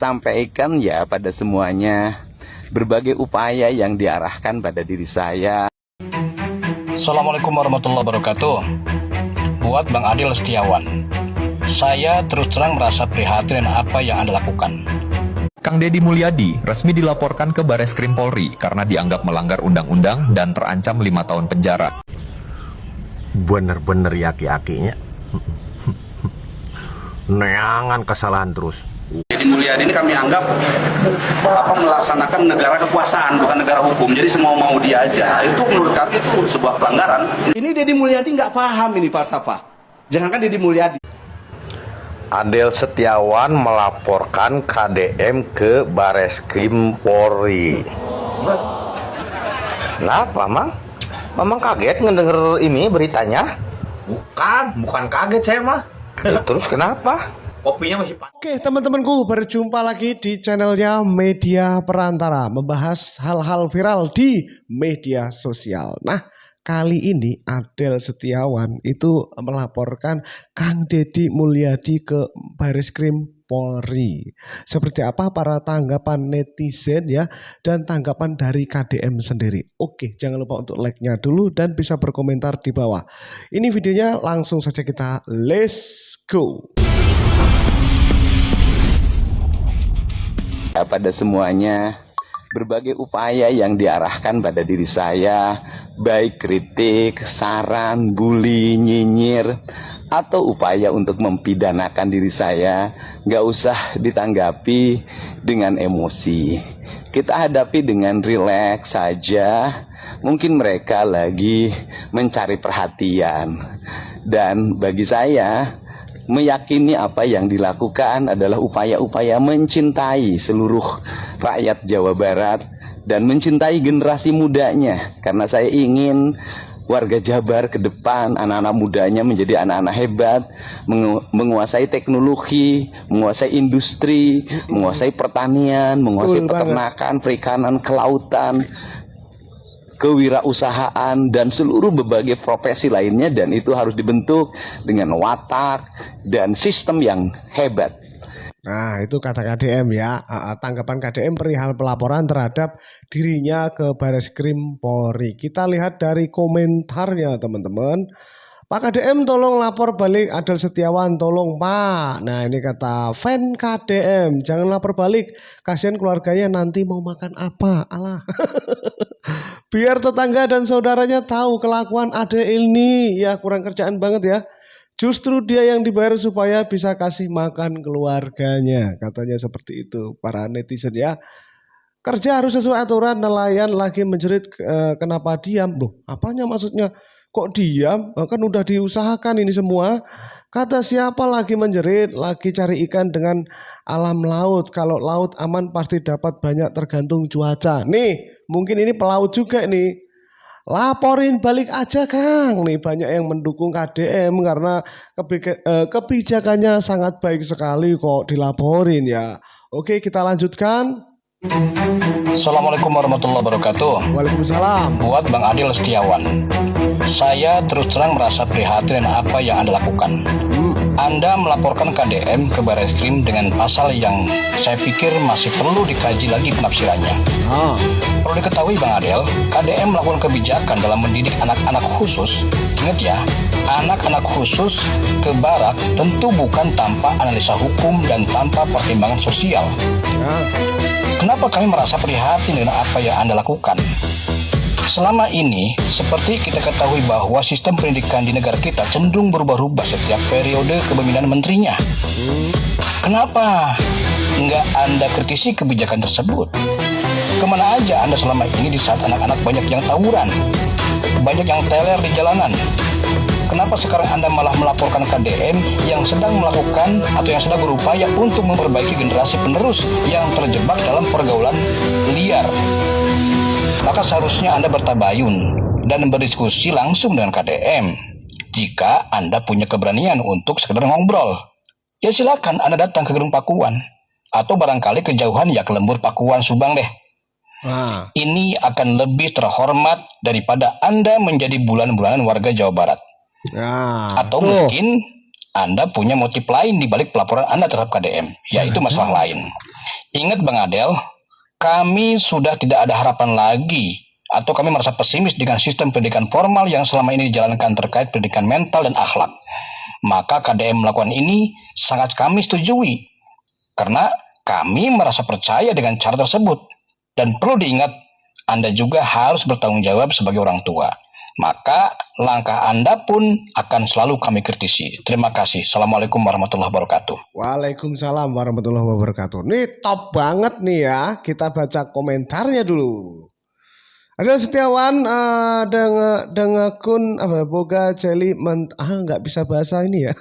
Sampaikan ya pada semuanya berbagai upaya yang diarahkan pada diri saya. Assalamualaikum warahmatullahi wabarakatuh. Buat Bang Adil Setiawan, saya terus terang merasa prihatin dengan apa yang Anda lakukan. Kang Deddy Mulyadi resmi dilaporkan ke Bareskrim Polri karena dianggap melanggar undang-undang dan terancam 5 tahun penjara. Bener-bener yaki-yakinya neangan kesalahan terus. Deddy Mulyadi ini kami anggap melaksanakan negara kekuasaan, bukan negara hukum. Jadi semua mau dia aja. Itu menurut kami itu sebuah pelanggaran. Ini Deddy Mulyadi nggak paham ini falsafah. Jangankan Deddy Mulyadi. Adel Setiawan melaporkan KDM ke Bareskrim Polri. Kenapa, Mang? Mamang kaget ngedenger ini beritanya? Bukan kaget saya mah. Terus kenapa? Kopinya masih panas. Oke teman-temanku, berjumpa lagi di channelnya Media Perantara, membahas hal-hal viral di media sosial. Nah, kali ini Adel Setiawan itu melaporkan Kang Deddy Mulyadi ke Bareskrim Polri. Seperti apa para tanggapan netizen ya, dan tanggapan dari KDM sendiri. Oke, jangan lupa untuk like-nya dulu dan bisa berkomentar di bawah. Ini videonya, langsung saja kita let's go. Pada semuanya berbagai upaya yang diarahkan pada diri saya, baik kritik, saran, bully, nyinyir, atau upaya untuk mempidanakan diri saya, nggak usah ditanggapi dengan emosi. Kita hadapi dengan rileks saja. Mungkin mereka lagi mencari perhatian, dan bagi saya meyakini apa yang dilakukan adalah upaya-upaya mencintai seluruh rakyat Jawa Barat dan mencintai generasi mudanya, karena saya ingin warga Jabar ke depan, anak-anak mudanya menjadi anak-anak hebat, menguasai teknologi, menguasai industri, menguasai pertanian, menguasai peternakan, perikanan, kelautan, kewirausahaan, dan seluruh berbagai profesi lainnya, dan itu harus dibentuk dengan watak dan sistem yang hebat. Nah, itu kata KDM ya. Tanggapan KDM perihal pelaporan terhadap dirinya ke Bareskrim Polri. Kita lihat dari komentarnya teman-teman. Pak KDM tolong lapor balik Adel Setiawan, tolong Pak. Nah, ini kata fan KDM, jangan lapor balik, kasihan keluarganya nanti mau makan apa. Alah. Biar tetangga dan saudaranya tahu kelakuan Ade ini, ya kurang kerjaan banget ya. Justru dia yang dibayar supaya bisa kasih makan keluarganya, katanya seperti itu para netizen ya. Kerja harus sesuai aturan, nelayan lagi menjerit kenapa diam? Loh, apanya maksudnya? Kok diam? Kan udah diusahakan ini semua. Kata siapa lagi menjerit, lagi cari ikan dengan alam laut. Kalau laut aman pasti dapat banyak, tergantung cuaca. Nih, mungkin ini pelaut juga nih. Laporin balik aja Kang. Nih banyak yang mendukung KDM karena kebijakannya sangat baik sekali kok dilaporin ya. Oke, kita lanjutkan. Assalamualaikum warahmatullahi wabarakatuh. Waalaikumsalam. Buat Bang Adil Setiawan, saya terus terang merasa prihatin dengan apa yang Anda lakukan. Anda melaporkan KDM ke Bareskrim dengan pasal yang saya pikir masih perlu dikaji lagi penafsirannya. Perlu diketahui Bang Adel, KDM melakukan kebijakan dalam mendidik anak-anak khusus. Ingat ya, anak-anak khusus ke barat tentu bukan tanpa analisa hukum dan tanpa pertimbangan sosial. Kenapa kami merasa prihatin dengan apa yang Anda lakukan? Selama ini, seperti kita ketahui bahwa sistem pendidikan di negara kita cenderung berubah-ubah setiap periode kepemimpinan menterinya. Kenapa nggak Anda kritisi kebijakan tersebut? Kemana aja Anda selama ini di saat anak-anak banyak yang tawuran, banyak yang teler di jalanan? Kenapa sekarang Anda malah melaporkan KDM yang sedang melakukan atau yang sedang berupaya untuk memperbaiki generasi penerus yang terjebak dalam pergaulan liar? Maka seharusnya Anda bertabayun dan berdiskusi langsung dengan KDM. Jika Anda punya keberanian untuk sekedar ngobrol, ya silakan Anda datang ke Gedung Pakuan. Atau barangkali kejauhan ya ke Lembur Pakuan Subang deh. Ini akan lebih terhormat daripada Anda menjadi bulan-bulanan warga Jawa Barat. Atau mungkin Anda punya motif lain di balik pelaporan Anda terhadap KDM, yaitu masalah lain. Ingat Bang Adel, kami sudah tidak ada harapan lagi atau kami merasa pesimis dengan sistem pendidikan formal yang selama ini dijalankan terkait pendidikan mental dan akhlak. Maka KDM melakukan ini sangat kami setujui karena kami merasa percaya dengan cara tersebut. Dan perlu diingat, Anda juga harus bertanggung jawab sebagai orang tua. Maka langkah Anda pun akan selalu kami kritisi. Terima kasih. Assalamualaikum warahmatullahi wabarakatuh. Waalaikumsalam warahmatullahi wabarakatuh. Nih top banget nih ya. Kita baca komentarnya dulu. Ada Setiawan dengan kun apa boga celi nggak bisa bahasa ini ya.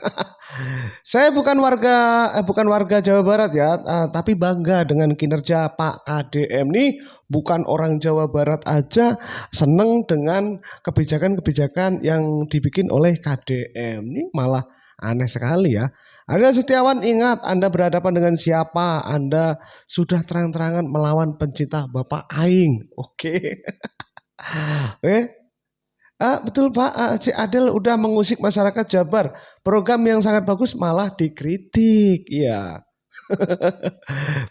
Saya bukan warga Jawa Barat ya, tapi bangga dengan kinerja Pak KDM nih. Bukan orang Jawa Barat aja seneng dengan kebijakan-kebijakan yang dibikin oleh KDM. Nih malah aneh sekali ya. Ada Setiawan, ingat Anda berhadapan dengan siapa? Anda sudah terang-terangan melawan pencinta Bapak Aing. Oke. Betul Pak, si Adel udah mengusik masyarakat Jabar. Program yang sangat bagus malah dikritik. Iya.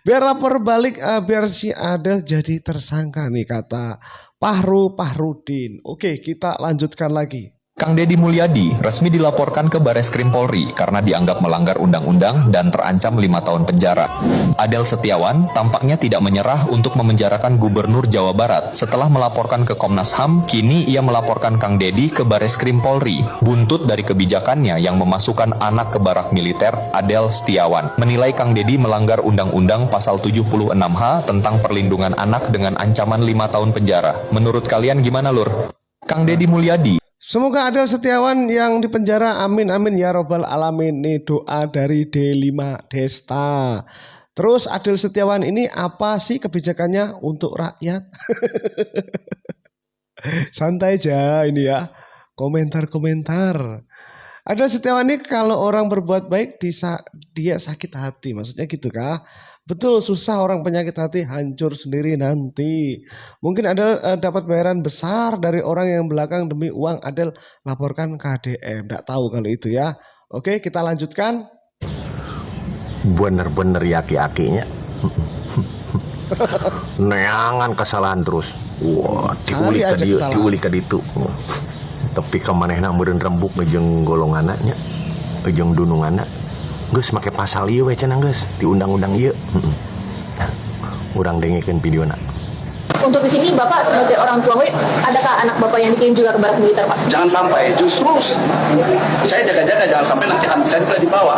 Biar lapor balik, biar si Adel jadi tersangka nih, kata Pahrudin. Oke, kita lanjutkan lagi. Kang Deddy Mulyadi resmi dilaporkan ke Bareskrim Polri karena dianggap melanggar undang-undang dan terancam 5 tahun penjara. Adel Setiawan tampaknya tidak menyerah untuk memenjarakan Gubernur Jawa Barat. Setelah melaporkan ke Komnas HAM, kini ia melaporkan Kang Deddy ke Bareskrim Polri. Buntut dari kebijakannya yang memasukkan anak ke barak militer, Adel Setiawan menilai Kang Deddy melanggar Undang-Undang Pasal 76H tentang perlindungan anak dengan ancaman 5 tahun penjara. Menurut kalian gimana, Lur? Kang Deddy Mulyadi. Semoga Adel Setiawan yang dipenjara, amin amin ya robbal alamin. Nih doa dari D5 Desta. Terus Adel Setiawan ini apa sih kebijakannya untuk rakyat? Santai aja ini ya, komentar-komentar. Adel Setiawan ini kalau orang berbuat baik dia sakit hati, maksudnya gitu kah? Betul, susah orang penyakit hati hancur sendiri nanti. Mungkin Adel dapat bayaran besar dari orang yang belakang demi uang. Adel laporkan KDM. Nggak tahu kalau itu ya. Oke, kita lanjutkan. Bener-bener yaki-yakinya. Neangan kesalahan terus. Wah, diulik ke ditu. Tapi kemanehna meureun rembuk jeung golongan anaknya, jeung dunung anak. Geus make pasal ieu we cenah geus di undang-undang ieu. Urang dengekeun videona. Untuk di sini Bapak sebagai orang tua murid, adakah anak Bapak yang dikirim juga ke barak militer, Pak? Jangan sampai, justru saya jaga-jaga jangan sampai nanti anak saya juga dibawa.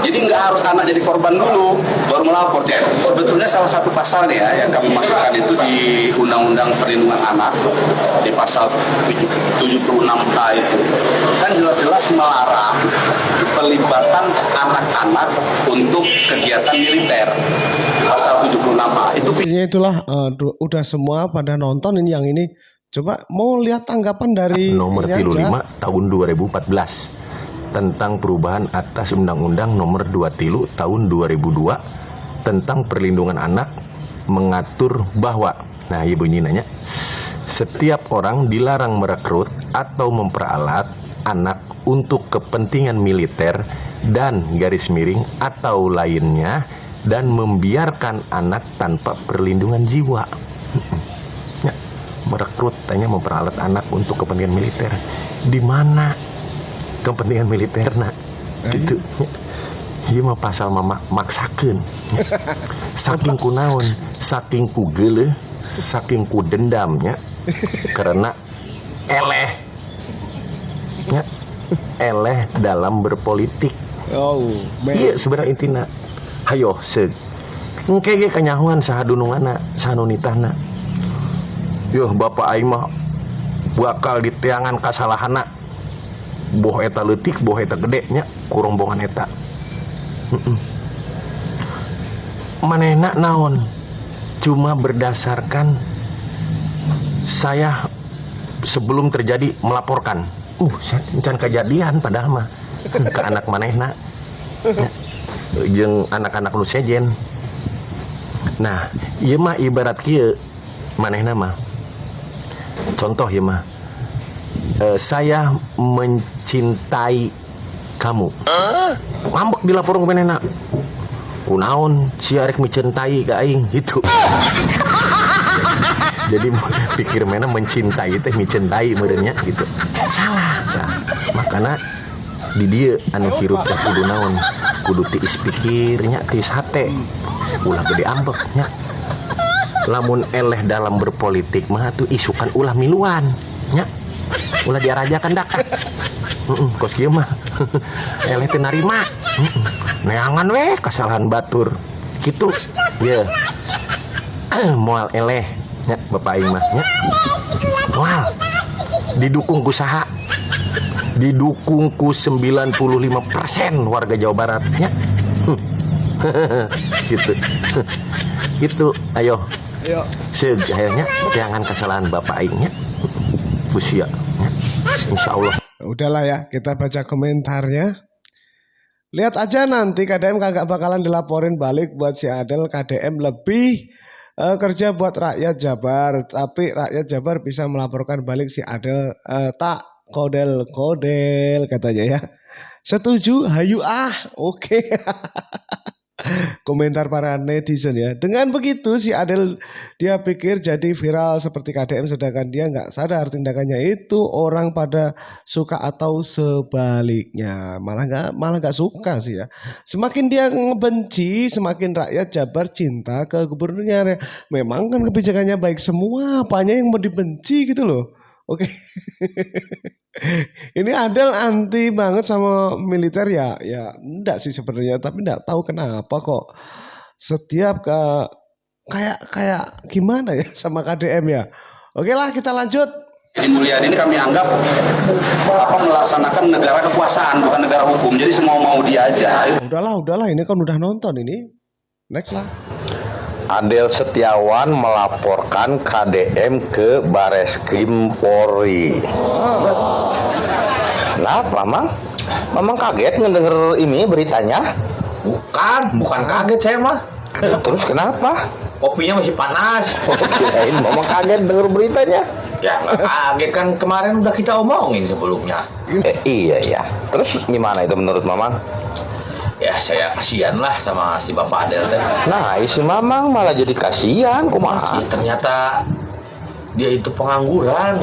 Jadi nggak harus anak jadi korban dulu baru melapor ya. Sebetulnya salah satu pasal nih ya yang kami masukkan itu di Undang-Undang Perlindungan Anak di pasal 76H itu kan jelas-jelas melarang pelibatan anak-anak untuk kegiatan militer. Pasal 76H itu. Itulah udah semua pada nonton ini yang ini. Coba mau lihat tanggapan dari nomor 35 tahun 2014 tentang perubahan atas Undang-Undang nomor 23 tahun 2002 tentang perlindungan anak mengatur bahwa, nah ibu ini nanya, setiap orang dilarang merekrut atau memperalat anak untuk kepentingan militer dan garis miring atau lainnya dan membiarkan anak tanpa perlindungan jiwa. Ya, merekrut tanya memperalat anak untuk kepentingan militer. Di mana kepentingan militer nak? Gitu. Ieu mah pasal mama maksakeun. Saking ku naon, saking ku geuleuh, saking ku dendamnya karena eleh. Ya, eleh dalam berpolitik. Oh, iya sebenarnya intina. Hayo seg engke ge kanyahoan saha dunungana saha nunitahna. Yo bapak aing mah bakal diteangan kasalahanna. Boh eta leutik, boh eta gede nya, kurombongan eta. Manehna naon? Cuma berdasarkan saya sebelum terjadi melaporkan. Can kejadian padahal mah ke anak manehna. Jeung anak-anak nu sejen. Nah, ieu mah ibarat kieu manehna mah. Contoh ieu mah. Saya mencintai kamu. Ngambek dilaporkan ke manehna. kunaon si arek mencintai ka aing gitu. Jadi pikir mana mencintai teh mencintai merenya gitu. Salah. Nah, makanya di dia anu hirup teh kudu naon? Kudu tiis pikirnya, tiis hate. Ulah gede ambeknya. Lamun eleh dalam berpolitik mah tuh isukan ulah miluan nya. Ulah diarajakan dak. Kos kieu mah eleh teu narima. Neangan we kesalahan batur. Kitu. Ye. Moal eleh nya Bapak aing mah nya. Moal didukung ku saha? Didukung ku 95% warga Jawa Barat nya. Gitu. Gitu. Ayo. Seug akhirnya jangan kesalahan Bapak aing nya. Fusia nya. Insyaallah. Udahlah ya, kita baca komentarnya. Lihat aja nanti KDM kagak bakalan dilaporin balik buat si Adel. KDM lebih kerja buat rakyat Jabar, tapi rakyat Jabar bisa melaporkan balik si Adel. Tak kodel katanya ya. Setuju? Hayu oke. Komentar para netizen ya. Dengan begitu si Adel dia pikir jadi viral seperti KDM, sedangkan dia nggak sadar tindakannya itu orang pada suka atau sebaliknya. Malah nggak suka sih ya. Semakin dia ngebenci, semakin rakyat Jabar cinta ke gubernurnya. Memang kan kebijakannya baik semua, apanya yang mau dibenci gitu loh. Oke. Ini Adel anti banget sama militer ya enggak sih sebenarnya, tapi enggak tahu kenapa kok setiap kayak gimana ya sama KDM ya. Oke lah, kita lanjut. Di Mulyadi ini kami anggap melaksanakan negara kekuasaan bukan negara hukum. Jadi semua mau dia aja. Udahlah, ini kan udah nonton ini. Next lah. Adel Setiawan melaporkan KDM ke Bareskrim Polri. Kenapa, Mang? Mamang kaget ngedenger ini beritanya? Bukan kaget saya mah. Terus kenapa? Kopinya masih panas. Kirain Mamang kaget denger beritanya. Ya nggak kaget kan, kemarin udah kita omongin sebelumnya. Iya ya. Terus gimana itu menurut Mamang? Ya saya kasihan lah sama si Bapak Adel teh. Nah, si Mamang malah jadi kasihan, kumaha? Ternyata dia itu pengangguran.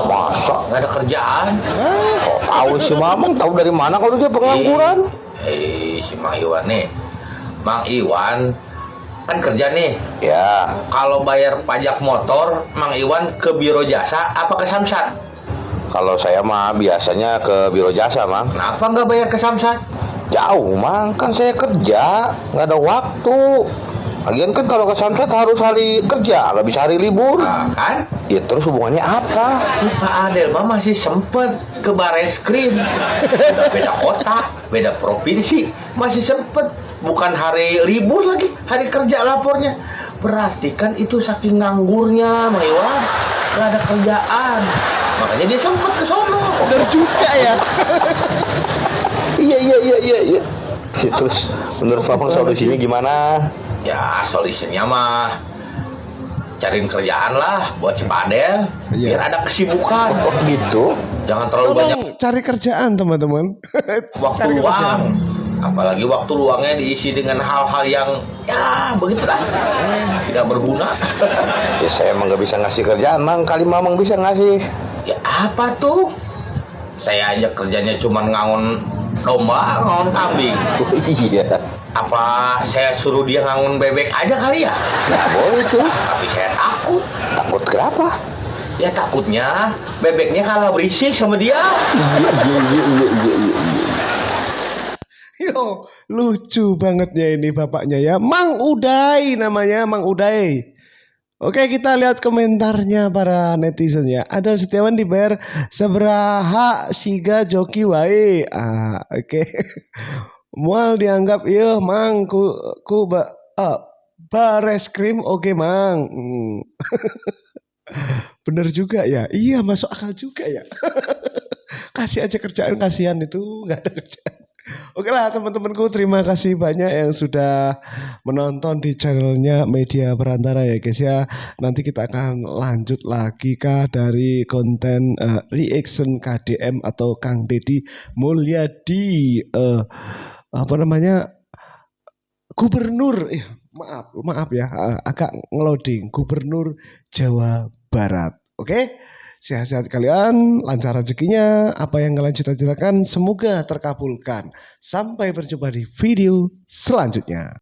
Masa? Nggak ada kerjaan. Kok tahu si Mamang? Tahu dari mana kalau dia pengangguran? Si Mang Iwan nih. Mang Iwan kan kerja nih. Ya. Kalau bayar pajak motor, Mang Iwan ke Biro Jasa apa ke Samsat? Kalau saya mah biasanya ke Biro Jasa, Mang. Kenapa nggak bayar ke Samsat? Jauh, Mang, kan saya kerja, nggak ada waktu. Lagian kan kalau ke Samsat harus hari kerja, nggak bisa hari libur. Nah, kan? Ya terus hubungannya apa? Si Pak Adel mah masih sempet ke Bareskrim. Beda kota, beda provinsi, masih sempet. Bukan hari libur lagi, hari kerja lapornya. Berarti kan itu saking nganggurnya, Mang Iwan, nggak ada kerjaan. Makanya dia sempet ke sono. Bener juga ya. Iya. Terus menurut Mamang solusinya gimana? Ya solusinya mah cariin kerjaan lah buat si Pak Adel. Biar ada kesibukan. Oh gitu? Jangan terlalu banyak Cari kerjaan teman-teman. waktu luang. Apalagi waktu luangnya diisi dengan hal-hal yang ya begitulah, tidak berguna. Ya saya emang nggak bisa ngasih kerjaan, Mang. Kali Mamang bisa ngasih. Ya apa tuh? Saya aja kerjanya cuma ngangon domba, ngangon kambing. Oh, iya. Apa saya suruh dia ngangon bebek aja kali ya? Nah, boleh tuh. Tapi saya takut. Takut kenapa? Ya takutnya bebeknya kalah berisik sama dia. Iya. Yo, lucu bangetnya ini bapaknya ya. Mang Uday namanya, Mang Uday. Oke, kita lihat komentarnya para netizen ya. Adel Setiawan dibayar seberaha siga joki wae. Oke. Mual dianggap iya Mang Bareskrim oke Mang. Bener juga ya. Iya, masuk akal juga ya. Kasih aja kerjaan, kasihan itu nggak ada kerjaan. Oke lah teman-temanku, terima kasih banyak yang sudah menonton di channelnya Media Perantara ya guys ya. Nanti kita akan lanjut lagi kah dari konten reaction KDM atau Kang Deddy Mulyadi Gubernur, maaf ya, agak ngeloading. Gubernur Jawa Barat. Oke, sehat-sehat kalian, lancar rezekinya, apa yang kalian cita-citakan semoga terkabulkan. Sampai berjumpa di video selanjutnya.